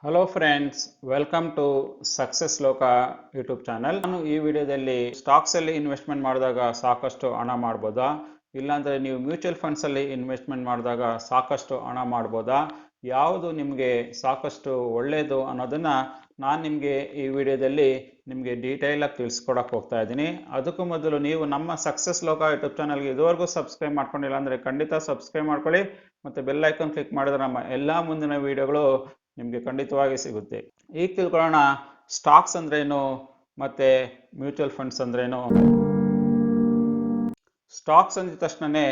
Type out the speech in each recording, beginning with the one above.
Hello friends, welcome to SuccessLoka YouTube channel. ನಾನು ಈ ವಿಡಿಯೋದಲ್ಲಿ ಸ್ಟಾಕ್ಸಲ್ಲಿ ಇನ್ವೆಸ್ಟ್ಮೆಂಟ್ ಮಾಡಿದಾಗ ಸಾಕಷ್ಟು ಹಣ ಮಾಡ್ಬೋದಾ, ಇಲ್ಲಾಂದರೆ ನೀವು ಮ್ಯೂಚುವಲ್ ಫಂಡ್ಸಲ್ಲಿ ಇನ್ವೆಸ್ಟ್ಮೆಂಟ್ ಮಾಡಿದಾಗ ಸಾಕಷ್ಟು ಹಣ ಮಾಡ್ಬೋದಾ, ಯಾವುದು ನಿಮಗೆ ಸಾಕಷ್ಟು ಒಳ್ಳೆಯದು ಅನ್ನೋದನ್ನು ನಾನು ನಿಮಗೆ ಈ ವಿಡಿಯೋದಲ್ಲಿ ನಿಮಗೆ ಡೀಟೇಲಾಗಿ ತಿಳಿಸ್ಕೊಡಕ್ಕೆ ಹೋಗ್ತಾ ಇದ್ದೀನಿ. ಅದಕ್ಕೂ ಮೊದಲು ನೀವು ನಮ್ಮ SuccessLoka ಯೂಟ್ಯೂಬ್ ಚಾನಲ್ಗೆ ಇದುವರೆಗೂ ಸಬ್ಸ್ಕ್ರೈಬ್ ಮಾಡ್ಕೊಂಡಿಲ್ಲ ಅಂದರೆ ಖಂಡಿತ ಸಬ್ಸ್ಕ್ರೈಬ್ ಮಾಡ್ಕೊಳ್ಳಿ ಮತ್ತು ಬೆಲ್ ಐಕಾನ್ ಕ್ಲಿಕ್ ಮಾಡಿದ್ರೆ ನಮ್ಮ ಎಲ್ಲ ಮುಂದಿನ ವಿಡಿಯೋಗಳು ನಿಮಗೆ ಖಂಡಿತವಾಗಿ ಸಿಗುತ್ತೆ. ಈಗ ತಿಳ್ಕೊಳ್ಳೋಣ ಸ್ಟಾಕ್ಸ್ ಅಂದ್ರೇನು ಮತ್ತೆ ಮ್ಯೂಚುವಲ್ ಫಂಡ್ಸ್ ಅಂದ್ರೇನು. ಸ್ಟಾಕ್ಸ್ ಅಂದಿದ ತಕ್ಷಣನೇ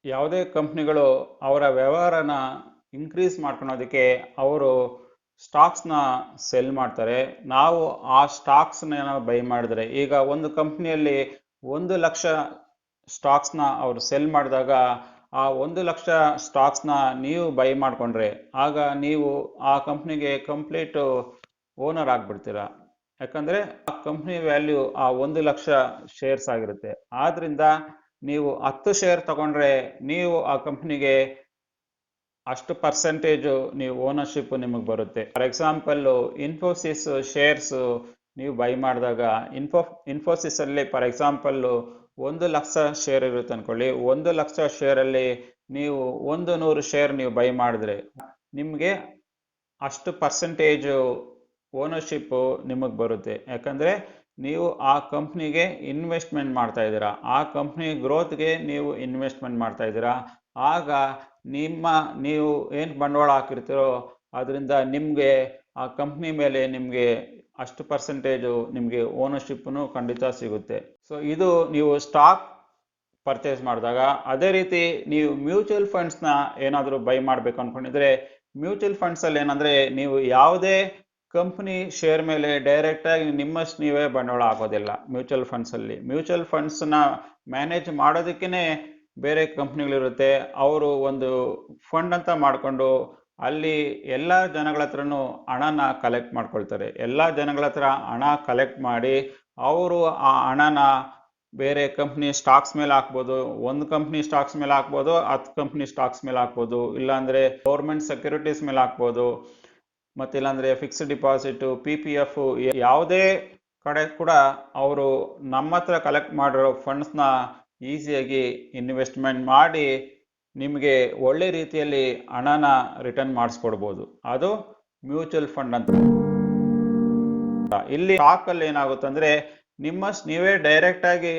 ಯಾವುದೇ ಕಂಪ್ನಿಗಳು ಅವರ ವ್ಯವಹಾರನ ಇನ್ಕ್ರೀಸ್ ಮಾಡ್ಕೊಳೋದಕ್ಕೆ ಅವರು ಸ್ಟಾಕ್ಸ್ನ ಸೆಲ್ ಮಾಡ್ತಾರೆ. ನಾವು ಆ ಸ್ಟಾಕ್ಸ್ನ ಬೈ ಮಾಡಿದ್ರೆ, ಈಗ ಒಂದು ಕಂಪ್ನಿಯಲ್ಲಿ 1,00,000 ಸ್ಟಾಕ್ಸ್ನ ಅವರು ಸೆಲ್ ಮಾಡಿದಾಗ ಆ 1,00,000 ಸ್ಟಾಕ್ಸ್ನ ನೀವು ಬೈ ಮಾಡಿಕೊಂಡ್ರೆ ಆಗ ನೀವು ಆ ಕಂಪ್ನಿಗೆ ಕಂಪ್ಲೀಟ್ ಓನರ್ ಆಗಿಬಿಡ್ತೀರ. ಯಾಕಂದರೆ ಆ ಕಂಪ್ನಿ ವ್ಯಾಲ್ಯೂ ಆ 1,00,000 ಶೇರ್ಸ್ ಆಗಿರುತ್ತೆ. ಆದ್ದರಿಂದ ನೀವು 10 ಶೇರ್ ತಗೊಂಡ್ರೆ ನೀವು ಆ ಕಂಪ್ನಿಗೆ ಅಷ್ಟು ಪರ್ಸೆಂಟೇಜು ನೀವು ಓನರ್ಶಿಪ್ ನಿಮಗೆ ಬರುತ್ತೆ. ಫಾರ್ ಎಕ್ಸಾಂಪಲ್ಲು ಇನ್ಫೋಸಿಸ್ ಶೇರ್ಸು ನೀವು ಬೈ ಮಾಡಿದಾಗ ಇನ್ಫೋಸಿಸಲ್ಲಿ ಫಾರ್ ಎಕ್ಸಾಂಪಲ್ಲು 1,00,000 ಶೇರ್ ಇರುತ್ತೆ ಅಂದ್ಕೊಳ್ಳಿ. 1,00,000 ಶೇರಲ್ಲಿ ನೀವು 100 ಶೇರ್ ನೀವು ಬೈ ಮಾಡಿದ್ರೆ ನಿಮಗೆ ಅಷ್ಟು ಪರ್ಸೆಂಟೇಜು ಓನರ್ಶಿಪ್ಪು ನಿಮಗೆ ಬರುತ್ತೆ. ಯಾಕಂದರೆ ನೀವು ಆ ಕಂಪ್ನಿಗೆ ಇನ್ವೆಸ್ಟ್ಮೆಂಟ್ ಮಾಡ್ತಾ ಇದ್ದೀರಾ, ಆ ಕಂಪ್ನಿ ಗ್ರೋತ್ಗೆ ನೀವು ಇನ್ವೆಸ್ಟ್ಮೆಂಟ್ ಮಾಡ್ತಾ ಇದ್ದೀರಾ. ಆಗ ನೀವು ಏನು ಬಂಡವಾಳ ಹಾಕಿರ್ತೀರೋ ಅದರಿಂದ ನಿಮಗೆ ಆ ಕಂಪ್ನಿ ಮೇಲೆ ನಿಮಗೆ ಅಷ್ಟು ಪರ್ಸೆಂಟೇಜು ನಿಮಗೆ ಓನರ್ಶಿಪ್ಪನ್ನು ಖಂಡಿತ ಸಿಗುತ್ತೆ. ಸೊ ಇದು ನೀವು ಸ್ಟಾಕ್ ಪರ್ಚೇಸ್ ಮಾಡಿದಾಗ. ಅದೇ ರೀತಿ ನೀವು ಮ್ಯೂಚುವಲ್ ಫಂಡ್ಸ್ನ ಏನಾದರೂ ಬೈ ಮಾಡಬೇಕು ಅಂದ್ಕೊಂಡಿದ್ರೆ, ಮ್ಯೂಚುವಲ್ ಫಂಡ್ಸಲ್ಲಿ ಏನಂದರೆ ನೀವು ಯಾವುದೇ ಕಂಪ್ನಿ ಶೇರ್ ಮೇಲೆ ಡೈರೆಕ್ಟಾಗಿ ನಿಮ್ಮಷ್ಟು ನೀವೇ ಬಂಡವಾಳ ಹಾಕೋದಿಲ್ಲ. ಮ್ಯೂಚುವಲ್ ಫಂಡ್ಸ್ನ ಮ್ಯಾನೇಜ್ ಮಾಡೋದಕ್ಕೇ ಬೇರೆ ಕಂಪ್ನಿಗಳಿರುತ್ತೆ. ಅವರು ಒಂದು ಫಂಡ್ ಅಂತ ಮಾಡಿಕೊಂಡು ಅಲ್ಲಿ ಎಲ್ಲ ಜನಗಳ ಹತ್ರನೂ ಹಣನ ಕಲೆಕ್ಟ್ ಮಾಡ್ಕೊಳ್ತಾರೆ. ಎಲ್ಲ ಜನಗಳ ಹತ್ರ ಹಣ ಕಲೆಕ್ಟ್ ಮಾಡಿ ಅವರು ಆ ಹಣನ ಬೇರೆ ಕಂಪ್ನಿ ಸ್ಟಾಕ್ಸ್ ಮೇಲೆ ಹಾಕ್ಬೋದು. ಒಂದು ಕಂಪ್ನಿ ಸ್ಟಾಕ್ಸ್ ಮೇಲೆ ಹಾಕ್ಬೋದು, 10 ಕಂಪ್ನಿ ಸ್ಟಾಕ್ಸ್ ಮೇಲೆ ಹಾಕ್ಬೋದು, ಇಲ್ಲಾಂದರೆ ಗೌರ್ಮೆಂಟ್ ಸೆಕ್ಯೂರಿಟೀಸ್ ಮೇಲೆ ಹಾಕ್ಬೋದು, ಮತ್ತಿಲ್ಲಾಂದರೆ ಫಿಕ್ಸ್ಡ್ ಡಿಪಾಸಿಟು, PPF, ಯಾವುದೇ ಕಡೆ ಕೂಡ ಅವರು ನಮ್ಮ ಹತ್ರ ಕಲೆಕ್ಟ್ ಮಾಡಿರೋ ಫಂಡ್ಸ್ನ ಈಸಿಯಾಗಿ ಇನ್ವೆಸ್ಟ್ಮೆಂಟ್ ಮಾಡಿ ನಿಮಗೆ ಒಳ್ಳೆ ರೀತಿಯಲ್ಲಿ ಹಣನ ರಿಟರ್ನ್ ಮಾಡಿಸ್ಕೊಡ್ಬೋದು. ಅದು ಮ್ಯೂಚುವಲ್ ಫಂಡ್ ಅಂತ. ಇಲ್ಲಿ ಸ್ಟಾಕಲ್ಲಿ ಏನಾಗುತ್ತೆ ಅಂದರೆ ನಿಮ್ಮಷ್ಟು ನೀವೇ ಡೈರೆಕ್ಟಾಗಿ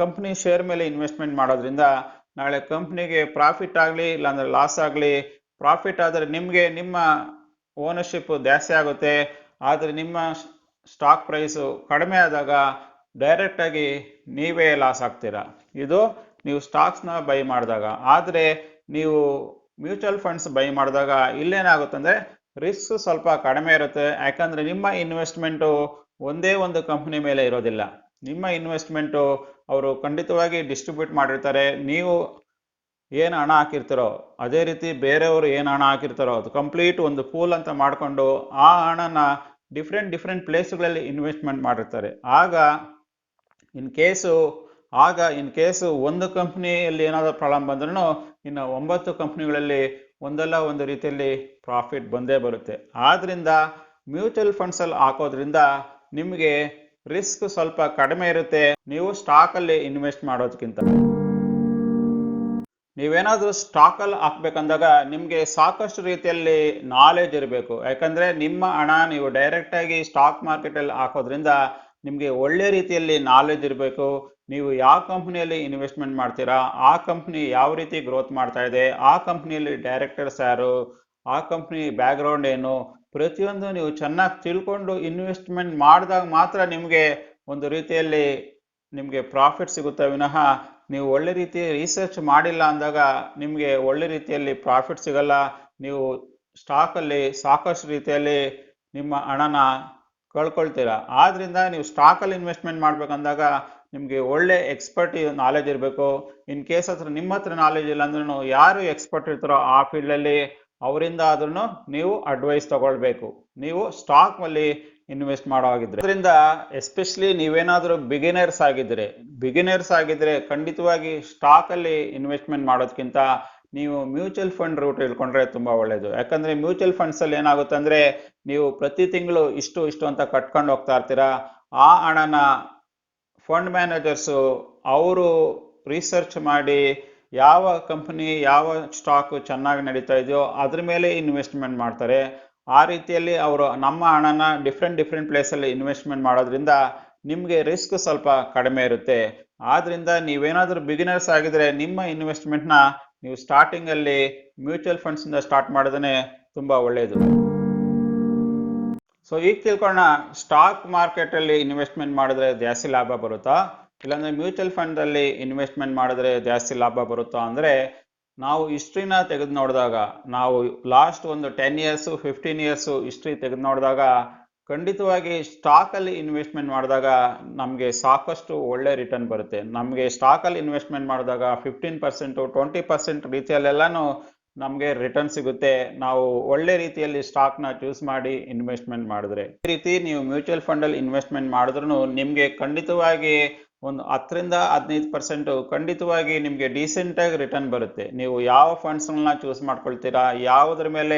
ಕಂಪ್ನಿ ಶೇರ್ ಮೇಲೆ ಇನ್ವೆಸ್ಟ್ಮೆಂಟ್ ಮಾಡೋದ್ರಿಂದ ನಾಳೆ ಕಂಪ್ನಿಗೆ ಪ್ರಾಫಿಟ್ ಆಗಲಿ ಇಲ್ಲಾಂದರೆ ಲಾಸ್ ಆಗಲಿ, ಪ್ರಾಫಿಟ್ ಆದರೆ ನಿಮ್ಮ ಓನರ್ಶಿಪ್ ಜಾಸ್ತಿ ಆಗುತ್ತೆ, ಆದರೆ ನಿಮ್ಮ ಸ್ಟಾಕ್ ಪ್ರೈಸು ಕಡಿಮೆ ಆದಾಗ ಡೈರೆಕ್ಟಾಗಿ ನೀವೇ ಲಾಸ್ ಆಗ್ತೀರಾ. ಇದು ನೀವು ಸ್ಟಾಕ್ಸ್ನ ಬೈ ಮಾಡಿದಾಗ. ಆದರೆ ನೀವು ಮ್ಯೂಚುವಲ್ ಫಂಡ್ಸ್ ಬೈ ಮಾಡಿದಾಗ ಇಲ್ಲೇನಾಗುತ್ತೆ ಅಂದರೆ ರಿಸ್ಕ್ ಸ್ವಲ್ಪ ಕಡಿಮೆ ಇರುತ್ತೆ. ಯಾಕಂದರೆ ನಿಮ್ಮ ಇನ್ವೆಸ್ಟ್ಮೆಂಟು ಒಂದೇ ಒಂದು ಕಂಪ್ನಿ ಮೇಲೆ ಇರೋದಿಲ್ಲ. ನಿಮ್ಮ ಇನ್ವೆಸ್ಟ್ಮೆಂಟು ಅವರು ಖಂಡಿತವಾಗಿ ಡಿಸ್ಟ್ರಿಬ್ಯೂಟ್ ಮಾಡಿರ್ತಾರೆ. ನೀವು ಏನು ಹಣ ಹಾಕಿರ್ತಾರೋ ಅದೇ ರೀತಿ ಬೇರೆಯವರು ಏನು ಹಣ ಹಾಕಿರ್ತಾರೋ ಅದು ಕಂಪ್ಲೀಟ್ ಒಂದು ಪೂಲ್ ಅಂತ ಮಾಡಿಕೊಂಡು ಆ ಹಣನ ಡಿಫ್ರೆಂಟ್ ಪ್ಲೇಸ್ಗಳಲ್ಲಿ ಇನ್ವೆಸ್ಟ್ಮೆಂಟ್ ಮಾಡಿರ್ತಾರೆ. ಆಗ ಇನ್ ಕೇಸು ಒಂದು ಕಂಪ್ನಿಯಲ್ಲಿ ಏನಾದರೂ ಪ್ರಾಬ್ಲಮ್ ಬಂದ್ರೂ ಇನ್ನು 9 ಕಂಪ್ನಿಗಳಲ್ಲಿ ಒಂದಲ್ಲ ಒಂದು ರೀತಿಯಲ್ಲಿ ಪ್ರಾಫಿಟ್ ಬಂದೇ ಬರುತ್ತೆ. ಆದ್ದರಿಂದ ಮ್ಯೂಚುವಲ್ ಫಂಡ್ಸಲ್ಲಿ ಹಾಕೋದ್ರಿಂದ ನಿಮಗೆ ರಿಸ್ಕ್ ಸ್ವಲ್ಪ ಕಡಿಮೆ ಇರುತ್ತೆ ನೀವು ಸ್ಟಾಕಲ್ಲಿ ಇನ್ವೆಸ್ಟ್ ಮಾಡೋದಕ್ಕಿಂತ. ನೀವೇನಾದರೂ ಸ್ಟಾಕಲ್ಲಿ ಹಾಕ್ಬೇಕಂದಾಗ ನಿಮಗೆ ಸಾಕಷ್ಟು ರೀತಿಯಲ್ಲಿ ನಾಲೆಜ್ ಇರಬೇಕು. ಯಾಕಂದರೆ ನಿಮ್ಮ ಹಣ ನೀವು ಡೈರೆಕ್ಟಾಗಿ ಸ್ಟಾಕ್ ಮಾರ್ಕೆಟಲ್ಲಿ ಹಾಕೋದ್ರಿಂದ ನಿಮಗೆ ಒಳ್ಳೆ ರೀತಿಯಲ್ಲಿ ನಾಲೆಜ್ ಇರಬೇಕು. ನೀವು ಯಾವ ಕಂಪ್ನಿಯಲ್ಲಿ ಇನ್ವೆಸ್ಟ್ಮೆಂಟ್ ಮಾಡ್ತೀರಾ, ಆ ಕಂಪ್ನಿ ಯಾವ ರೀತಿ ಗ್ರೋತ್ ಮಾಡ್ತಾ ಇದೆ, ಆ ಕಂಪ್ನಿಯಲ್ಲಿ ಡೈರೆಕ್ಟರ್ಸ್ ಯಾರು, ಆ ಕಂಪ್ನಿ ಬ್ಯಾಕ್ಗ್ರೌಂಡ್ ಏನು, ಪ್ರತಿಯೊಂದು ನೀವು ಚೆನ್ನಾಗಿ ತಿಳ್ಕೊಂಡು ಇನ್ವೆಸ್ಟ್ಮೆಂಟ್ ಮಾಡಿದಾಗ ಮಾತ್ರ ನಿಮಗೆ ಒಂದು ರೀತಿಯಲ್ಲಿ ನಿಮಗೆ ಪ್ರಾಫಿಟ್ ಸಿಗುತ್ತೆ ವಿನಃ ನೀವು ಒಳ್ಳೆ ರೀತಿ ರಿಸರ್ಚ್ ಮಾಡಿಲ್ಲ ಅಂದಾಗ ನಿಮಗೆ ಒಳ್ಳೆ ರೀತಿಯಲ್ಲಿ ಪ್ರಾಫಿಟ್ ಸಿಗಲ್ಲ. ನೀವು ಸ್ಟಾಕಲ್ಲಿ ಸಾಕಷ್ಟು ರೀತಿಯಲ್ಲಿ ನಿಮ್ಮ ಹಣನ ಕಳ್ಕೊಳ್ತೀರಾ. ಆದ್ದರಿಂದ ನೀವು ಸ್ಟಾಕಲ್ಲಿ ಇನ್ವೆಸ್ಟ್ಮೆಂಟ್ ಮಾಡ್ಬೇಕಂದಾಗ ನಿಮಗೆ ಒಳ್ಳೆ ಎಕ್ಸ್ಪರ್ಟ್ ನಾಲೆಜ್ ಇರಬೇಕು. ಇನ್ ಕೇಸ್ ನಿಮ್ಮ ಹತ್ರ ನಾಲೆಜ್ ಇಲ್ಲ ಅಂದ್ರೂ ಯಾರು ಎಕ್ಸ್ಪರ್ಟ್ ಇರ್ತಾರೋ ಆ ಫೀಲ್ಡಲ್ಲಿ ಅವರಿಂದ ಆದ್ರೂ ನೀವು ಅಡ್ವೈಸ್ ತಗೊಳ್ಬೇಕು, ನೀವು ಸ್ಟಾಕ್ನಲ್ಲಿ ಇನ್ವೆಸ್ಟ್ ಮಾಡೋ ಹಾಗಿದ್ರೆ. ಅದರಿಂದ ಎಸ್ಪೆಷಲಿ ನೀವೇನಾದರೂ ಬಿಗಿನರ್ಸ್ ಆಗಿದ್ರೆ ಖಂಡಿತವಾಗಿ ಸ್ಟಾಕಲ್ಲಿ ಇನ್ವೆಸ್ಟ್ಮೆಂಟ್ ಮಾಡೋದಕ್ಕಿಂತ ನೀವು ಮ್ಯೂಚುವಲ್ ಫಂಡ್ ರೂಟ್ ಇಳ್ಕೊಂಡ್ರೆ ತುಂಬ ಒಳ್ಳೆಯದು. ಯಾಕಂದರೆ ಮ್ಯೂಚುವಲ್ ಫಂಡ್ಸಲ್ಲಿ ಏನಾಗುತ್ತೆ ಅಂದರೆ ನೀವು ಪ್ರತಿ ತಿಂಗಳು ಇಷ್ಟು ಇಷ್ಟು ಅಂತ ಕಟ್ಕೊಂಡು ಹೋಗ್ತಾ ಇರ್ತೀರಾ. ಆ ಹಣನ ಫಂಡ್ ಮ್ಯಾನೇಜರ್ಸು ಅವರು ರಿಸರ್ಚ್ ಮಾಡಿ ಯಾವ ಕಂಪನಿ ಯಾವ ಸ್ಟಾಕ್ ಚೆನ್ನಾಗಿ ನಡೀತಾ ಇದೆಯೋ ಅದ್ರ ಮೇಲೆ ಇನ್ವೆಸ್ಟ್ಮೆಂಟ್ ಮಾಡ್ತಾರೆ. ಆ ರೀತಿಯಲ್ಲಿ ಅವರು ನಮ್ಮ ಹಣನ ಡಿಫ್ರೆಂಟ್ ಪ್ಲೇಸಲ್ಲಿ ಇನ್ವೆಸ್ಟ್ಮೆಂಟ್ ಮಾಡೋದ್ರಿಂದ ನಿಮಗೆ ರಿಸ್ಕ್ ಸ್ವಲ್ಪ ಕಡಿಮೆ ಇರುತ್ತೆ. ಆದ್ರಿಂದ ನೀವೇನಾದರೂ ಬಿಗಿನರ್ಸ್ ಆಗಿದ್ರೆ ನಿಮ್ಮ ಇನ್ವೆಸ್ಟ್ಮೆಂಟ್ನ ನೀವು ಸ್ಟಾರ್ಟಿಂಗಲ್ಲಿ ಮ್ಯೂಚುವಲ್ ಫಂಡ್ಸಿಂದ ಸ್ಟಾರ್ಟ್ ಮಾಡೋದೇ ತುಂಬ ಒಳ್ಳೆಯದು. ಸೊ ಈಗ ತಿಳ್ಕೊಳ್ಳೋಣ, ಸ್ಟಾಕ್ ಮಾರ್ಕೆಟಲ್ಲಿ ಇನ್ವೆಸ್ಟ್ಮೆಂಟ್ ಮಾಡಿದ್ರೆ ಜಾಸ್ತಿ ಲಾಭ ಬರುತ್ತಾ, ಇಲ್ಲಾಂದರೆ ಮ್ಯೂಚುವಲ್ ಫಂಡಲ್ಲಿ ಇನ್ವೆಸ್ಟ್ಮೆಂಟ್ ಮಾಡಿದ್ರೆ ಜಾಸ್ತಿ ಲಾಭ ಬರುತ್ತಾ ಅಂದರೆ, ನಾವು ಹಿಸ್ಟ್ರಿನ ತೆಗೆದು ನೋಡಿದಾಗ, ನಾವು ಲಾಸ್ಟ್ ಒಂದು 10 ಇಯರ್ಸು 15 ಇಯರ್ಸು ಹಿಸ್ಟ್ರಿ ತೆಗೆದು ನೋಡಿದಾಗ ಖಂಡಿತವಾಗಿ ಸ್ಟಾಕಲ್ಲಿ ಇನ್ವೆಸ್ಟ್ಮೆಂಟ್ ಮಾಡಿದಾಗ ನಮಗೆ ಸಾಕಷ್ಟು ಒಳ್ಳೆ ರಿಟರ್ನ್ ಬರುತ್ತೆ. ನಮಗೆ ಸ್ಟಾಕಲ್ಲಿ ಇನ್ವೆಸ್ಟ್ಮೆಂಟ್ ಮಾಡಿದಾಗ 15% 20% ರೀತಿಯಲ್ಲೆಲ್ಲನೂ ನಮಗೆ ರಿಟರ್ನ್ ಸಿಗುತ್ತೆ, ನಾವು ಒಳ್ಳೆ ರೀತಿಯಲ್ಲಿ ಸ್ಟಾಕ್ನ ಚೂಸ್ ಮಾಡಿ ಇನ್ವೆಸ್ಟ್ಮೆಂಟ್ ಮಾಡಿದ್ರೆ. ಈ ರೀತಿ ನೀವು ಮ್ಯೂಚುವಲ್ ಫಂಡಲ್ಲಿ ಇನ್ವೆಸ್ಟ್ಮೆಂಟ್ ಮಾಡಿದ್ರೂ ನಿಮಗೆ ಖಂಡಿತವಾಗಿ ಒಂದು 10-15% ಖಂಡಿತವಾಗಿ ನಿಮಗೆ ಡೀಸೆಂಟಾಗಿ ರಿಟರ್ನ್ ಬರುತ್ತೆ. ನೀವು ಯಾವ ಫಂಡ್ಸ್ಗಳನ್ನ ಚೂಸ್ ಮಾಡ್ಕೊಳ್ತೀರಾ, ಯಾವುದ್ರ ಮೇಲೆ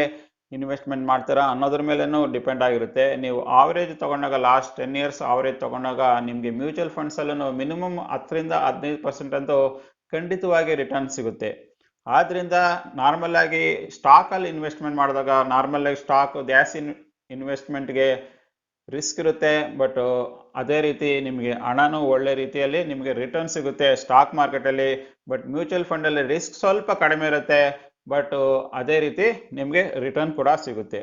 ಇನ್ವೆಸ್ಟ್ಮೆಂಟ್ ಮಾಡ್ತೀರಾ ಅನ್ನೋದ್ರ ಮೇಲೇನೂ ಡಿಪೆಂಡ್ ಆಗಿರುತ್ತೆ. ನೀವು ಆವರೇಜ್ ತೊಗೊಂಡಾಗ ಲಾಸ್ಟ್ 10 ಇಯರ್ಸ್ ಆವರೇಜ್ ತೊಗೊಂಡಾಗ ನಿಮಗೆ ಮ್ಯೂಚುವಲ್ ಫಂಡ್ಸಲ್ಲೂ ಮಿನಿಮಮ್ 10-15% ಅಂತೂ ಖಂಡಿತವಾಗಿ ರಿಟರ್ನ್ ಸಿಗುತ್ತೆ. ಆದ್ದರಿಂದ ನಾರ್ಮಲ್ ಆಗಿ ಸ್ಟಾಕಲ್ಲಿ ಇನ್ವೆಸ್ಟ್ಮೆಂಟ್ ಮಾಡಿದಾಗ ನಾರ್ಮಲ್ ಆಗಿ ಸ್ಟಾಕ್ ಜಾಸ್ತಿ ಇನ್ವೆಸ್ಟ್ಮೆಂಟ್ಗೆ ರಿಸ್ಕ್ ಇರುತ್ತೆ, ಬಟ್ ಅದೇ ರೀತಿ ನಿಮಗೆ ಹಣನೂ ಒಳ್ಳೆ ರೀತಿಯಲ್ಲಿ ನಿಮಗೆ ರಿಟರ್ನ್ ಸಿಗುತ್ತೆ ಸ್ಟಾಕ್ ಮಾರ್ಕೆಟಲ್ಲಿ. ಬಟ್ ಮ್ಯೂಚುವಲ್ ಫಂಡಲ್ಲಿ ರಿಸ್ಕ್ ಸ್ವಲ್ಪ ಕಡಿಮೆ ಇರುತ್ತೆ, ಬಟ್ ಅದೇ ರೀತಿ ನಿಮಗೆ ರಿಟರ್ನ್ ಕೂಡ ಸಿಗುತ್ತೆ.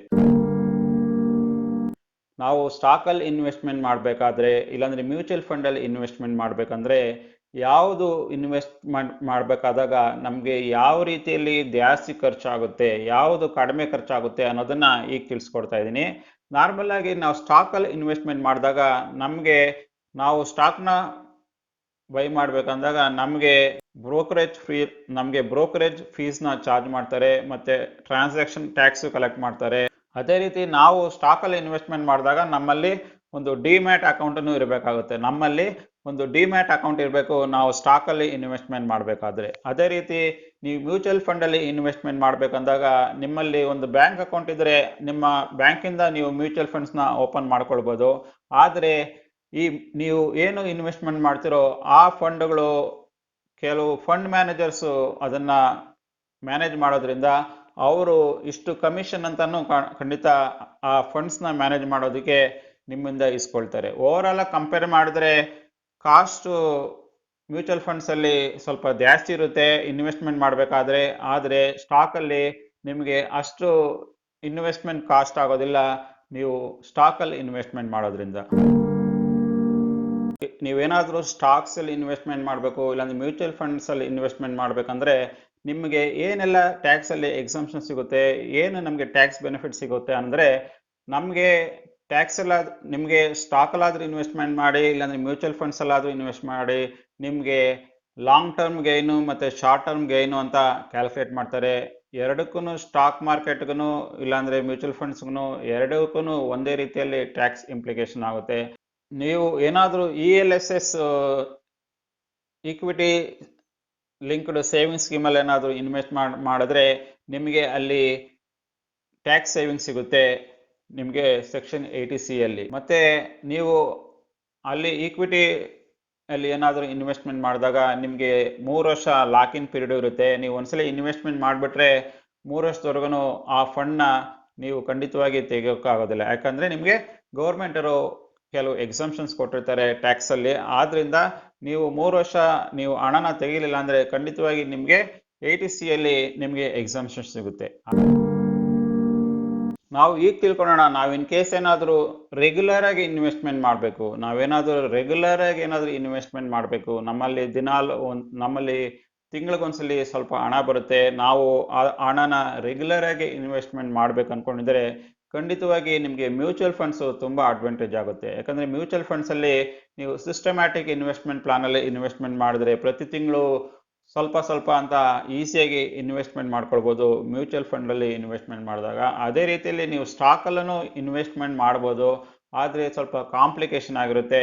ನಾವು ಸ್ಟಾಕಲ್ಲಿ ಇನ್ವೆಸ್ಟ್ಮೆಂಟ್ ಮಾಡಬೇಕಾದ್ರೆ ಇಲ್ಲಾಂದರೆ ಮ್ಯೂಚುವಲ್ ಫಂಡಲ್ಲಿ ಇನ್ವೆಸ್ಟ್ಮೆಂಟ್ ಮಾಡಬೇಕಂದ್ರೆ ಯಾವುದು ಇನ್ವೆಸ್ಟ್ಮೆಂಟ್ ಮಾಡಬೇಕಾದಾಗ ನಮಗೆ ಯಾವ ರೀತಿಯಲ್ಲಿ ಜಾಸ್ತಿ ಖರ್ಚಾಗುತ್ತೆ, ಯಾವುದು ಕಡಿಮೆ ಖರ್ಚಾಗುತ್ತೆ ಅನ್ನೋದನ್ನು ಈಗ ತಿಳಿಸ್ಕೊಡ್ತಾ ಇದ್ದೀನಿ. ನಾರ್ಮಲ್ ಆಗಿ ನಾವು ಸ್ಟಾಕಲ್ಲಿ ಇನ್ವೆಸ್ಟ್ಮೆಂಟ್ ಮಾಡಿದಾಗ ನಾವು ಸ್ಟಾಕ್ನ ಬೈ ಮಾಡಬೇಕಂದಾಗ ನಮಗೆ ಬ್ರೋಕರೇಜ್ ಫೀಸ್ನ ಚಾರ್ಜ್ ಮಾಡ್ತಾರೆ, ಮತ್ತು ಟ್ರಾನ್ಸಾಕ್ಷನ್ ಟ್ಯಾಕ್ಸು ಕಲೆಕ್ಟ್ ಮಾಡ್ತಾರೆ. ಅದೇ ರೀತಿ ನಾವು ಸ್ಟಾಕಲ್ಲಿ ಇನ್ವೆಸ್ಟ್ಮೆಂಟ್ ಮಾಡಿದಾಗ ನಮ್ಮಲ್ಲಿ ಒಂದು ಡಿಮ್ಯಾಟ್ ಅಕೌಂಟನ್ನು ಇರಬೇಕಾಗುತ್ತೆ. ನಮ್ಮಲ್ಲಿ ಒಂದು ಡಿಮ್ಯಾಟ್ ಅಕೌಂಟ್ ಇರಬೇಕು ನಾವು ಸ್ಟಾಕಲ್ಲಿ ಇನ್ವೆಸ್ಟ್ಮೆಂಟ್ ಮಾಡಬೇಕಾದ್ರೆ. ಅದೇ ರೀತಿ ನೀವು ಮ್ಯೂಚುವಲ್ ಫಂಡಲ್ಲಿ ಇನ್ವೆಸ್ಟ್ಮೆಂಟ್ ಮಾಡಬೇಕಂದಾಗ ನಿಮ್ಮಲ್ಲಿ ಒಂದು ಬ್ಯಾಂಕ್ ಅಕೌಂಟ್ ಇದ್ದರೆ ನಿಮ್ಮ ಬ್ಯಾಂಕಿಂದ ನೀವು ಮ್ಯೂಚುವಲ್ ಫಂಡ್ಸ್ನ ಓಪನ್ ಮಾಡ್ಕೊಳ್ಬೋದು. ಆದರೆ ನೀವು ಏನು ಇನ್ವೆಸ್ಟ್ಮೆಂಟ್ ಮಾಡ್ತಿರೋ ಆ ಫಂಡ್ಗಳು ಕೆಲವು ಫಂಡ್ ಮ್ಯಾನೇಜರ್ಸು ಅದನ್ನು ಮ್ಯಾನೇಜ್ ಮಾಡೋದ್ರಿಂದ ಅವರು ಇಷ್ಟು ಕಮಿಷನ್ ಅಂತಲೂ ಖಂಡಿತ ಆ ಫಂಡ್ಸ್ನ ಮ್ಯಾನೇಜ್ ಮಾಡೋದಕ್ಕೆ ನಿಮ್ಮಿಂದ ಇಸ್ಕೊಳ್ತಾರೆ. ಓವರಾಲ್ ಕಂಪೇರ್ ಮಾಡಿದ್ರೆ ಕಾಸ್ಟು ಮ್ಯೂಚುವಲ್ ಫಂಡ್ಸಲ್ಲಿ ಸ್ವಲ್ಪ ಜಾಸ್ತಿ ಇರುತ್ತೆ ಇನ್ವೆಸ್ಟ್ಮೆಂಟ್ ಮಾಡಬೇಕಾದ್ರೆ, ಆದರೆ ಸ್ಟಾಕಲ್ಲಿ ನಿಮಗೆ ಅಷ್ಟು ಇನ್ವೆಸ್ಟ್ಮೆಂಟ್ ಕಾಸ್ಟ್ ಆಗೋದಿಲ್ಲ ನೀವು ಸ್ಟಾಕಲ್ಲಿ ಇನ್ವೆಸ್ಟ್ಮೆಂಟ್ ಮಾಡೋದ್ರಿಂದ. ನೀವೇನಾದರೂ ಸ್ಟಾಕ್ಸಲ್ಲಿ ಇನ್ವೆಸ್ಟ್ಮೆಂಟ್ ಮಾಡಬೇಕು ಇಲ್ಲಾಂದರೆ ಮ್ಯೂಚುವಲ್ ಫಂಡ್ಸಲ್ಲಿ ಇನ್ವೆಸ್ಟ್ಮೆಂಟ್ ಮಾಡಬೇಕಂದ್ರೆ ನಿಮಗೆ ಏನೆಲ್ಲ ಟ್ಯಾಕ್ಸಲ್ಲಿ ಎಕ್ಸಂಪ್ಷನ್ ಸಿಗುತ್ತೆ, ಏನು ನಮಗೆ ಟ್ಯಾಕ್ಸ್ ಬೆನಿಫಿಟ್ ಸಿಗುತ್ತೆ ಅಂದರೆ, ನಮಗೆ ನಿಮಗೆ ಸ್ಟಾಕಲ್ಲಾದರೂ ಇನ್ವೆಸ್ಟ್ಮೆಂಟ್ ಮಾಡಿ ಇಲ್ಲಾಂದರೆ ಮ್ಯೂಚುವಲ್ ಫಂಡ್ಸಲ್ಲಾದರೂ ಇನ್ವೆಸ್ಟ್ ಮಾಡಿ ನಿಮಗೆ ಲಾಂಗ್ ಟರ್ಮ್ ಗೈನು ಮತ್ತು ಶಾರ್ಟ್ ಟರ್ಮ್ ಗೈನು ಅಂತ ಕ್ಯಾಲ್ಕುಲೇಟ್ ಮಾಡ್ತಾರೆ. ಎರಡಕ್ಕೂ ಸ್ಟಾಕ್ ಮಾರ್ಕೆಟ್ಗೂ ಇಲ್ಲಾಂದರೆ ಮ್ಯೂಚುವಲ್ ಫಂಡ್ಸ್ಗೂ ಎರಡಕ್ಕೂ ಒಂದೇ ರೀತಿಯಲ್ಲಿ ಟ್ಯಾಕ್ಸ್ ಇಂಪ್ಲಿಕೇಶನ್ ಆಗುತ್ತೆ. ನೀವು ಏನಾದರೂ ELSS ಈಕ್ವಿಟಿ ಲಿಂಕ್ಡ್ ಸೇವಿಂಗ್ ಸ್ಕೀಮಲ್ಲಿ ಏನಾದರೂ ಇನ್ವೆಸ್ಟ್ ಮಾಡಿದ್ರೆ ನಿಮಗೆ ಅಲ್ಲಿ ಟ್ಯಾಕ್ಸ್ ಸೇವಿಂಗ್ ಸಿಗುತ್ತೆ ನಿಮಗೆ ಸೆಕ್ಷನ್ 80C ಮತ್ತು ನೀವು ಅಲ್ಲಿ ಈಕ್ವಿಟಿ ಅಲ್ಲಿ ಏನಾದರೂ ಇನ್ವೆಸ್ಟ್ಮೆಂಟ್ ಮಾಡಿದಾಗ ನಿಮಗೆ 3 ವರ್ಷ ಲಾಕ್-ಇನ್ ಪೀರಿಯಡ್ ಇರುತ್ತೆ. ನೀವು ಒಂದ್ಸಲ ಇನ್ವೆಸ್ಟ್ಮೆಂಟ್ ಮಾಡಿಬಿಟ್ರೆ 3 ವರ್ಷದವರೆಗೂ ಆ ಫಂಡ್ನ ನೀವು ಖಂಡಿತವಾಗಿ ತೆಗೆಯೋಕ್ಕಾಗೋದಿಲ್ಲ. ಯಾಕಂದರೆ ನಿಮಗೆ ಗೌರ್ಮೆಂಟರು ಕೆಲವು ಎಕ್ಸಂಪ್ಷನ್ಸ್ ಕೊಟ್ಟಿರ್ತಾರೆ ಟ್ಯಾಕ್ಸಲ್ಲಿ. ಆದ್ದರಿಂದ ನೀವು 3 ವರ್ಷ ನೀವು ಹಣನ ತೆಗಿಲಿಲ್ಲ ಅಂದರೆ ಖಂಡಿತವಾಗಿ ನಿಮಗೆ 80C ನಿಮಗೆ ಎಕ್ಸಂಪ್ಷನ್ ಸಿಗುತ್ತೆ. ನಾವು ಈಗ ತಿಳ್ಕೊಳ್ಳೋಣ, ನಾವು ಇನ್ ಕೇಸ್ ಏನಾದರೂ ರೆಗ್ಯುಲರ್ ಆಗಿ ಇನ್ವೆಸ್ಟ್ಮೆಂಟ್ ಮಾಡಬೇಕು, ಇನ್ವೆಸ್ಟ್ಮೆಂಟ್ ಮಾಡಬೇಕು, ನಮ್ಮಲ್ಲಿ ತಿಂಗಳಿಗೊಂದ್ಸಲಿ ಸ್ವಲ್ಪ ಹಣ ಬರುತ್ತೆ, ನಾವು ಆ ಹಣನ ರೆಗ್ಯುಲರ್ ಆಗಿ ಇನ್ವೆಸ್ಟ್ಮೆಂಟ್ ಮಾಡಬೇಕು ಅಂದ್ಕೊಂಡಿದ್ರೆ ಖಂಡಿತವಾಗಿ ನಿಮಗೆ ಮ್ಯೂಚುವಲ್ ಫಂಡ್ಸು ತುಂಬ ಅಡ್ವಾಂಟೇಜ್ ಆಗುತ್ತೆ. ಯಾಕಂದರೆ ಮ್ಯೂಚುವಲ್ ಫಂಡ್ಸಲ್ಲಿ ನೀವು ಸಿಸ್ಟಮ್ಯಾಟಿಕ್ ಇನ್ವೆಸ್ಟ್ಮೆಂಟ್ ಪ್ಲಾನಲ್ಲಿ ಇನ್ವೆಸ್ಟ್ಮೆಂಟ್ ಮಾಡಿದ್ರೆ ಪ್ರತಿ ತಿಂಗಳು ಸ್ವಲ್ಪ ಅಂತ ಈಸಿಯಾಗಿ ಇನ್ವೆಸ್ಟ್ಮೆಂಟ್ ಮಾಡ್ಕೊಳ್ಬೋದು ಮ್ಯೂಚುವಲ್ ಫಂಡಲ್ಲಿ ಇನ್ವೆಸ್ಟ್ಮೆಂಟ್ ಮಾಡಿದಾಗ. ಅದೇ ರೀತಿಯಲ್ಲಿ ನೀವು ಸ್ಟಾಕಲ್ಲೂ ಇನ್ವೆಸ್ಟ್ಮೆಂಟ್ ಮಾಡ್ಬೋದು, ಆದರೆ ಸ್ವಲ್ಪ ಕಾಂಪ್ಲಿಕೇಶನ್ ಆಗಿರುತ್ತೆ.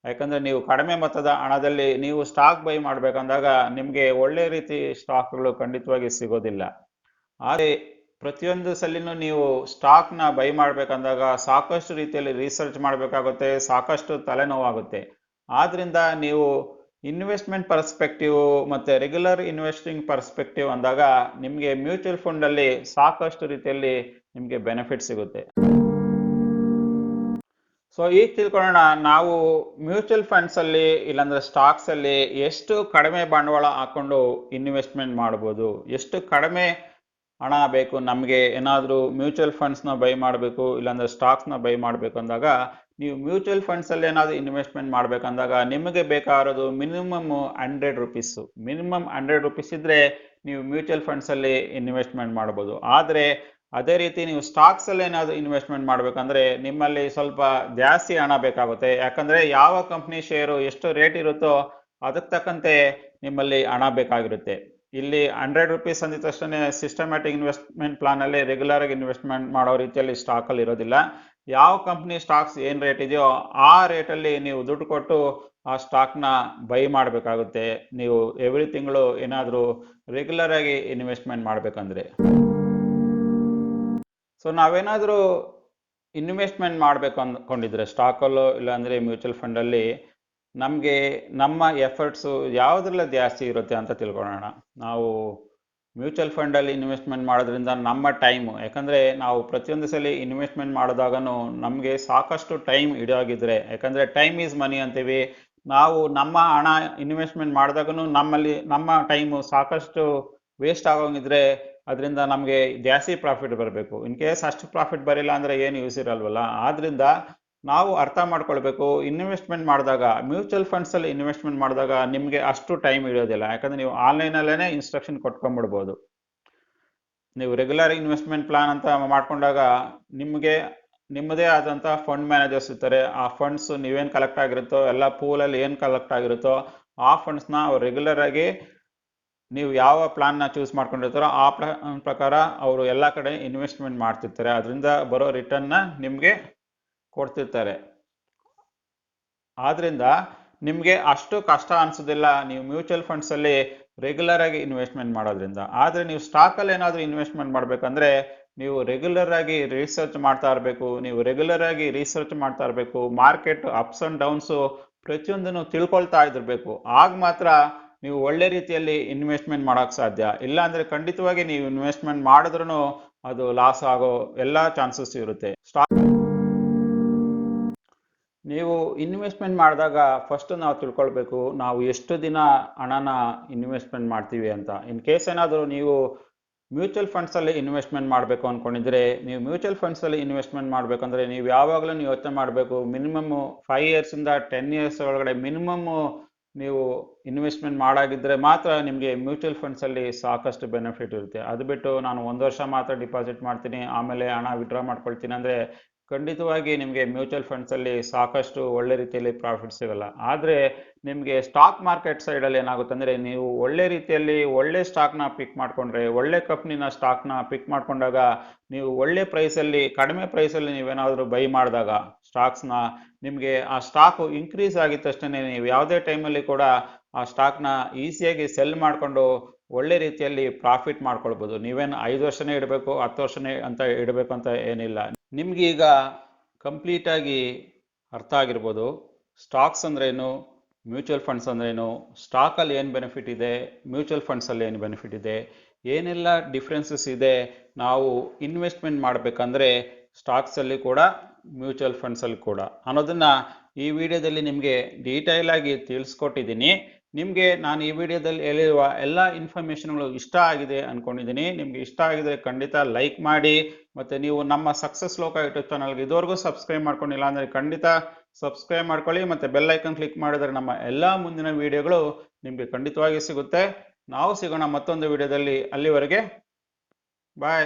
ಯಾಕಂದರೆ ನೀವು ಕಡಿಮೆ ಮೊತ್ತದ ಹಣದಲ್ಲಿ ನೀವು ಸ್ಟಾಕ್ ಬೈ ಮಾಡಬೇಕಂದಾಗ ನಿಮಗೆ ಒಳ್ಳೆ ರೀತಿ ಸ್ಟಾಕ್ಗಳು ಖಂಡಿತವಾಗಿ ಸಿಗೋದಿಲ್ಲ. ಆದರೆ ಪ್ರತಿಯೊಂದು ಸಲಿನೂ ನೀವು ಸ್ಟಾಕ್ನ ಬೈ ಮಾಡಬೇಕಂದಾಗ ಸಾಕಷ್ಟು ರೀತಿಯಲ್ಲಿ ರಿಸರ್ಚ್ ಮಾಡಬೇಕಾಗುತ್ತೆ, ಸಾಕಷ್ಟು ತಲೆನೋವಾಗುತ್ತೆ. ಆದ್ದರಿಂದ ನೀವು ಇನ್ವೆಸ್ಟ್ಮೆಂಟ್ ಪರ್ಸ್ಪೆಕ್ಟಿವ್ ಮತ್ತು ರೆಗ್ಯುಲರ್ ಇನ್ವೆಸ್ಟಿಂಗ್ ಪರ್ಸ್ಪೆಕ್ಟಿವ್ ಅಂದಾಗ ನಿಮಗೆ ಮ್ಯೂಚುವಲ್ ಫಂಡಲ್ಲಿ ಸಾಕಷ್ಟು ರೀತಿಯಲ್ಲಿ ನಿಮಗೆ ಬೆನಿಫಿಟ್ ಸಿಗುತ್ತೆ. ಸೊ ಈಗ ತಿಳ್ಕೊಳ್ಳೋಣ, ನಾವು ಮ್ಯೂಚುವಲ್ ಫಂಡ್ಸಲ್ಲಿ ಇಲ್ಲಾಂದರೆ ಸ್ಟಾಕ್ಸಲ್ಲಿ ಎಷ್ಟು ಕಡಿಮೆ ಬಂಡವಾಳ ಹಾಕ್ಕೊಂಡು ಇನ್ವೆಸ್ಟ್ಮೆಂಟ್ ಮಾಡ್ಬೋದು, ಎಷ್ಟು ಕಡಿಮೆ ಹಣ ಬೇಕು ನಮಗೆ ಏನಾದರೂ ಮ್ಯೂಚುವಲ್ ಫಂಡ್ಸ್ನ ಬೈ ಮಾಡಬೇಕು ಇಲ್ಲಾಂದರೆ ಸ್ಟಾಕ್ಸ್ನ ಬೈ ಮಾಡಬೇಕು ಅಂದಾಗ ನೀವು ಮ್ಯೂಚುವಲ್ ಫಂಡ್ಸಲ್ಲಿ ಏನಾದರೂ ಇನ್ವೆಸ್ಟ್ಮೆಂಟ್ ಮಾಡಬೇಕಂದಾಗ ನಿಮಗೆ ಬೇಕಾಗಿರೋದು ಮಿನಿಮಮ್ 100 ರುಪೀಸು. ಮಿನಿಮಮ್ 100 ರುಪೀಸ್ ಇದ್ದರೆ ನೀವು ಮ್ಯೂಚುವಲ್ ಫಂಡ್ಸಲ್ಲಿ ಇನ್ವೆಸ್ಟ್ಮೆಂಟ್ ಮಾಡ್ಬೋದು. ಆದರೆ ಅದೇ ರೀತಿ ನೀವು ಸ್ಟಾಕ್ಸಲ್ಲಿ ಏನಾದರೂ ಇನ್ವೆಸ್ಟ್ಮೆಂಟ್ ಮಾಡಬೇಕಂದ್ರೆ ನಿಮ್ಮಲ್ಲಿ ಸ್ವಲ್ಪ ಜಾಸ್ತಿ ಹಣ ಬೇಕಾಗುತ್ತೆ. ಯಾಕಂದರೆ ಯಾವ ಕಂಪ್ನಿ ಶೇರು ಎಷ್ಟು ರೇಟ್ ಇರುತ್ತೋ ಅದಕ್ಕೆ ತಕ್ಕಂತೆ ನಿಮ್ಮಲ್ಲಿ ಹಣ ಬೇಕಾಗಿರುತ್ತೆ. ಇಲ್ಲಿ 100 ರುಪೀಸ್ ಅಂದಿದ ತಕ್ಷಣ ಸಿಸ್ಟಮ್ಯಾಟಿಕ್ ಇನ್ವೆಸ್ಟ್ಮೆಂಟ್ ಪ್ಲಾನಲ್ಲಿ ರೆಗ್ಯುಲರ್ ಆಗಿ ಇನ್ವೆಸ್ಟ್ಮೆಂಟ್ ಮಾಡೋ ರೀತಿಯಲ್ಲಿ ಸ್ಟಾಕಲ್ಲಿ ಇರೋದಿಲ್ಲ. ಯಾವ ಕಂಪ್ನಿ ಸ್ಟಾಕ್ಸ್ ಏನು ರೇಟ್ ಇದೆಯೋ ಆ ರೇಟಲ್ಲಿ ನೀವು ದುಡ್ಡು ಕೊಟ್ಟು ಆ ಸ್ಟಾಕ್ನ ಬೈ ಮಾಡಬೇಕಾಗುತ್ತೆ, ನೀವು ಎವ್ರಿ ತಿಂಗಳು ಏನಾದರೂ ರೆಗ್ಯುಲರ್ ಆಗಿ ಇನ್ವೆಸ್ಟ್ಮೆಂಟ್ ಮಾಡಬೇಕಂದ್ರೆ. ಸೊ ನಾವೇನಾದರೂ ಇನ್ವೆಸ್ಟ್ಮೆಂಟ್ ಮಾಡಬೇಕು ಅಂದ್ಕೊಂಡಿದ್ರೆ ಸ್ಟಾಕಲ್ಲೋ ಇಲ್ಲಾಂದರೆ ಮ್ಯೂಚುವಲ್ ಫಂಡಲ್ಲಿ ನಮಗೆ ನಮ್ಮ ಎಫರ್ಟ್ಸು ಯಾವುದ್ರಲ್ಲ ಜಾಸ್ತಿ ಇರುತ್ತೆ ಅಂತ ತಿಳ್ಕೊಳ್ಳೋಣ. ನಾವು ಮ್ಯೂಚುವಲ್ ಫಂಡಲ್ಲಿ ಇನ್ವೆಸ್ಟ್ಮೆಂಟ್ ಮಾಡೋದ್ರಿಂದ ನಮ್ಮ ಟೈಮು, ಯಾಕಂದರೆ ನಾವು ಪ್ರತಿಯೊಂದು ಸಲ ಇನ್ವೆಸ್ಟ್ಮೆಂಟ್ ಮಾಡಿದಾಗೂ ನಮಗೆ ಸಾಕಷ್ಟು ಟೈಮ್ ಹಿಡಿಯೋಗಿದ್ರೆ, ಯಾಕಂದರೆ ಟೈಮ್ ಈಸ್ ಮನಿ ಅಂತೀವಿ. ನಾವು ನಮ್ಮ ಹಣ ಇನ್ವೆಸ್ಟ್ಮೆಂಟ್ ಮಾಡಿದಾಗೂ ನಮ್ಮ ಟೈಮು ಸಾಕಷ್ಟು ವೇಸ್ಟ್ ಆಗೋಂಗಿದ್ರೆ ಅದರಿಂದ ನಮಗೆ ಜಾಸ್ತಿ ಪ್ರಾಫಿಟ್ ಬರಬೇಕು. ಇನ್ ಕೇಸ್ ಅಷ್ಟು ಪ್ರಾಫಿಟ್ ಬರಿಲ್ಲ ಅಂದರೆ ಏನು ಯೂಸ್ ಇರಲ್ವಲ್ಲ. ಆದ್ದರಿಂದ ನಾವು ಅರ್ಥ ಮಾಡ್ಕೊಳ್ಬೇಕು, ಇನ್ವೆಸ್ಟ್ಮೆಂಟ್ ಮಾಡಿದಾಗ ಮ್ಯೂಚುವಲ್ ಫಂಡ್ಸಲ್ಲಿ ಇನ್ವೆಸ್ಟ್ಮೆಂಟ್ ಮಾಡಿದಾಗ ನಿಮಗೆ ಅಷ್ಟು ಟೈಮ್ ಹಿಡಿಯೋದಿಲ್ಲ. ಯಾಕಂದರೆ ನೀವು ಆನ್ಲೈನಲ್ಲೇ ಇನ್ಸ್ಟ್ರಕ್ಷನ್ ಕೊಟ್ಕೊಂಡ್ಬಿಡ್ಬೋದು. ನೀವು ರೆಗ್ಯುಲರ್ ಇನ್ವೆಸ್ಟ್ಮೆಂಟ್ ಪ್ಲಾನ್ ಅಂತ ಮಾಡ್ಕೊಂಡಾಗ ನಿಮ್ಮದೇ ಆದಂಥ ಫಂಡ್ ಮ್ಯಾನೇಜರ್ಸ್ ಇರ್ತಾರೆ. ಆ ಫಂಡ್ಸ್ ನೀವೇನು ಕಲೆಕ್ಟ್ ಆಗಿರುತ್ತೋ ಎಲ್ಲ ಪೂಲಲ್ಲಿ ಏನು ಕಲೆಕ್ಟ್ ಆಗಿರುತ್ತೋ ಆ ಫಂಡ್ಸ್ನ ಅವ್ರು ರೆಗ್ಯುಲರ್ ಆಗಿ ನೀವು ಯಾವ ಪ್ಲಾನ್ನ ಚೂಸ್ ಮಾಡ್ಕೊಂಡಿರ್ತಾರೋ ಆ ಪ್ಲಾನ್ ಪ್ರಕಾರ ಅವರು ಎಲ್ಲ ಕಡೆ ಇನ್ವೆಸ್ಟ್ಮೆಂಟ್ ಮಾಡ್ತಿರ್ತಾರೆ. ಅದರಿಂದ ಬರೋ ರಿಟರ್ನ್ನ ನಿಮಗೆ ಕೊಡ್ತಿರ್ತಾರೆ. ಆದ್ದರಿಂದ ನಿಮಗೆ ಅಷ್ಟು ಕಷ್ಟ ಅನಿಸೋದಿಲ್ಲ ನೀವು ಮ್ಯೂಚುವಲ್ ಫಂಡ್ಸಲ್ಲಿ ರೆಗ್ಯುಲರ್ ಆಗಿ ಇನ್ವೆಸ್ಟ್ಮೆಂಟ್ ಮಾಡೋದ್ರಿಂದ. ಆದರೆ ನೀವು ಸ್ಟಾಕಲ್ಲಿ ಏನಾದರೂ ಇನ್ವೆಸ್ಟ್ಮೆಂಟ್ ಮಾಡಬೇಕಂದ್ರೆ ನೀವು ರೆಗ್ಯುಲರ್ ಆಗಿ ರಿಸರ್ಚ್ ಮಾಡ್ತಾ ಇರಬೇಕು. ಮಾರ್ಕೆಟ್ ಅಪ್ಸ್ ಆ್ಯಂಡ್ ಡೌನ್ಸು ಪ್ರತಿಯೊಂದನ್ನು ತಿಳ್ಕೊಳ್ತಾ ಇದ್ದಿರಬೇಕು. ಆಗ ಮಾತ್ರ ನೀವು ಒಳ್ಳೆ ರೀತಿಯಲ್ಲಿ ಇನ್ವೆಸ್ಟ್ಮೆಂಟ್ ಮಾಡೋಕ್ಕೆ ಸಾಧ್ಯ. ಇಲ್ಲಾಂದರೆ ಖಂಡಿತವಾಗಿ ನೀವು ಇನ್ವೆಸ್ಟ್ಮೆಂಟ್ ಮಾಡಿದ್ರೂ ಅದು ಲಾಸ್ ಆಗೋ ಎಲ್ಲ ಚಾನ್ಸಸ್ ಇರುತ್ತೆ. ನೀವು ಇನ್ವೆಸ್ಟ್ಮೆಂಟ್ ಮಾಡಿದಾಗ ಫಸ್ಟ್ ನಾವು ತಿಳ್ಕೊಳ್ಬೇಕು ನಾವು ಎಷ್ಟು ದಿನ ಹಣನ ಇನ್ವೆಸ್ಟ್ಮೆಂಟ್ ಮಾಡ್ತೀವಿ ಅಂತ. ಇನ್ ಕೇಸ್ ಏನಾದರೂ ನೀವು ಮ್ಯೂಚುವಲ್ ಫಂಡ್ಸಲ್ಲಿ ಇನ್ವೆಸ್ಟ್ಮೆಂಟ್ ಮಾಡಬೇಕು ಅಂದ್ಕೊಂಡಿದ್ರೆ, ನೀವು ಮ್ಯೂಚುವಲ್ ಫಂಡ್ಸಲ್ಲಿ ಇನ್ವೆಸ್ಟ್ಮೆಂಟ್ ಮಾಡಬೇಕಂದ್ರೆ ನೀವು ಯಾವಾಗಲೂ ಯೋಚನೆ ಮಾಡಬೇಕು, ಮಿನಿಮಮ್ಮು 5 ಇಯರ್ಸಿಂದ 10 ಇಯರ್ಸ್ ಒಳಗಡೆ ಮಿನಿಮಮ್ಮು ನೀವು ಇನ್ವೆಸ್ಟ್ಮೆಂಟ್ ಮಾಡಾಗಿದ್ದರೆ ಮಾತ್ರ ನಿಮಗೆ ಮ್ಯೂಚುವಲ್ ಫಂಡ್ಸಲ್ಲಿ ಸಾಕಷ್ಟು ಬೆನಿಫಿಟ್ ಇರುತ್ತೆ. ಅದು ಬಿಟ್ಟು ನಾನು 1 ವರ್ಷ ಮಾತ್ರ ಡಿಪಾಸಿಟ್ ಮಾಡ್ತೀನಿ ಆಮೇಲೆ ಹಣ ವಿಡ್ರಾ ಮಾಡ್ಕೊಳ್ತೀನಿ ಅಂದರೆ ಖಂಡಿತವಾಗಿ ನಿಮಗೆ ಮ್ಯೂಚುವಲ್ ಫಂಡ್ಸಲ್ಲಿ ಸಾಕಷ್ಟು ಒಳ್ಳೆ ರೀತಿಯಲ್ಲಿ ಪ್ರಾಫಿಟ್ ಸಿಗಲ್ಲ. ಆದರೆ ನಿಮಗೆ ಸ್ಟಾಕ್ ಮಾರ್ಕೆಟ್ ಸೈಡಲ್ಲಿ ಏನಾಗುತ್ತೆ ಅಂದರೆ ನೀವು ಒಳ್ಳೆ ರೀತಿಯಲ್ಲಿ ಒಳ್ಳೆ ಸ್ಟಾಕ್ನ ಪಿಕ್ ಮಾಡಿಕೊಂಡ್ರೆ, ಒಳ್ಳೆ ಕಂಪ್ನಿನ ಸ್ಟಾಕ್ನ ಪಿಕ್ ಮಾಡಿಕೊಂಡಾಗ ನೀವು ಒಳ್ಳೆ ಪ್ರೈಸಲ್ಲಿ ಕಡಿಮೆ ಪ್ರೈಸಲ್ಲಿ ನೀವೇನಾದರೂ ಬೈ ಮಾಡಿದಾಗ ಸ್ಟಾಕ್ಸ್ನ, ನಿಮಗೆ ಆ ಸ್ಟಾಕು ಇನ್ಕ್ರೀಸ್ ಆಗಿದ ತಕ್ಷಣ ನೀವು ಯಾವುದೇ ಟೈಮಲ್ಲಿ ಕೂಡ ಆ ಸ್ಟಾಕ್ನ ಈಸಿಯಾಗಿ ಸೆಲ್ ಮಾಡಿಕೊಂಡು ಒಳ್ಳೆ ರೀತಿಯಲ್ಲಿ ಪ್ರಾಫಿಟ್ ಮಾಡ್ಕೊಳ್ಬೋದು. ನೀವೇನು 5 ವರ್ಷನೇ ಇಡಬೇಕು 10 ವರ್ಷನೇ ಅಂತ ಇಡಬೇಕು ಅಂತ ಏನಿಲ್ಲ. ನಿಮ್ಗೆ ಈಗ ಕಂಪ್ಲೀಟಾಗಿ ಅರ್ಥ ಆಗಿರ್ಬೋದು ಸ್ಟಾಕ್ಸ್ ಅಂದ್ರೇನು, ಮ್ಯೂಚುವಲ್ ಫಂಡ್ಸ್ ಅಂದ್ರೇನು, ಸ್ಟಾಕಲ್ಲಿ ಏನು ಬೆನಿಫಿಟ್ ಇದೆ, ಮ್ಯೂಚುವಲ್ ಫಂಡ್ಸಲ್ಲಿ ಏನು ಬೆನಿಫಿಟ್ ಇದೆ, ಏನೆಲ್ಲ ಡಿಫ್ರೆನ್ಸಸ್ ಇದೆ ನಾವು ಇನ್ವೆಸ್ಟ್ಮೆಂಟ್ ಮಾಡಬೇಕಂದ್ರೆ ಸ್ಟಾಕ್ಸಲ್ಲಿ ಕೂಡ ಮ್ಯೂಚುವಲ್ ಫಂಡ್ಸಲ್ಲಿ ಕೂಡ ಅನ್ನೋದನ್ನು ಈ ವಿಡಿಯೋದಲ್ಲಿ ನಿಮಗೆ ಡೀಟೇಲ್ ಆಗಿ ತಿಳಿಸ್ಕೊಟ್ಟಿದ್ದೀನಿ. ನಿಮಗೆ ನಾನು ಈ ವಿಡಿಯೋದಲ್ಲಿ ಹೇಳಿರುವ ಎಲ್ಲ ಇನ್ಫಾರ್ಮೇಷನ್ಗಳು ಇಷ್ಟ ಆಗಿದೆ ಅಂದ್ಕೊಂಡಿದ್ದೀನಿ. ನಿಮಗೆ ಇಷ್ಟ ಆಗಿದರೆ ಖಂಡಿತ ಲೈಕ್ ಮಾಡಿ, ಮತ್ತು ನೀವು ನಮ್ಮ ಸಕ್ಸಸ್ ಲೋಕ ಯೂಟ್ಯೂಬ್ ಚಾನಲ್ಗೆ ಇದುವರೆಗೂ ಸಬ್ಸ್ಕ್ರೈಬ್ ಮಾಡ್ಕೊಂಡಿಲ್ಲ ಅಂದರೆ ಖಂಡಿತ ಸಬ್ಸ್ಕ್ರೈಬ್ ಮಾಡ್ಕೊಳ್ಳಿ, ಮತ್ತು ಬೆಲ್ ಐಕನ್ ಕ್ಲಿಕ್ ಮಾಡಿದರೆ ನಮ್ಮ ಎಲ್ಲ ಮುಂದಿನ ವಿಡಿಯೋಗಳು ನಿಮಗೆ ಖಂಡಿತವಾಗಿ ಸಿಗುತ್ತೆ. ನಾವು ಸಿಗೋಣ ಮತ್ತೊಂದು ವಿಡಿಯೋದಲ್ಲಿ. ಅಲ್ಲಿವರೆಗೆ ಬಾಯ್.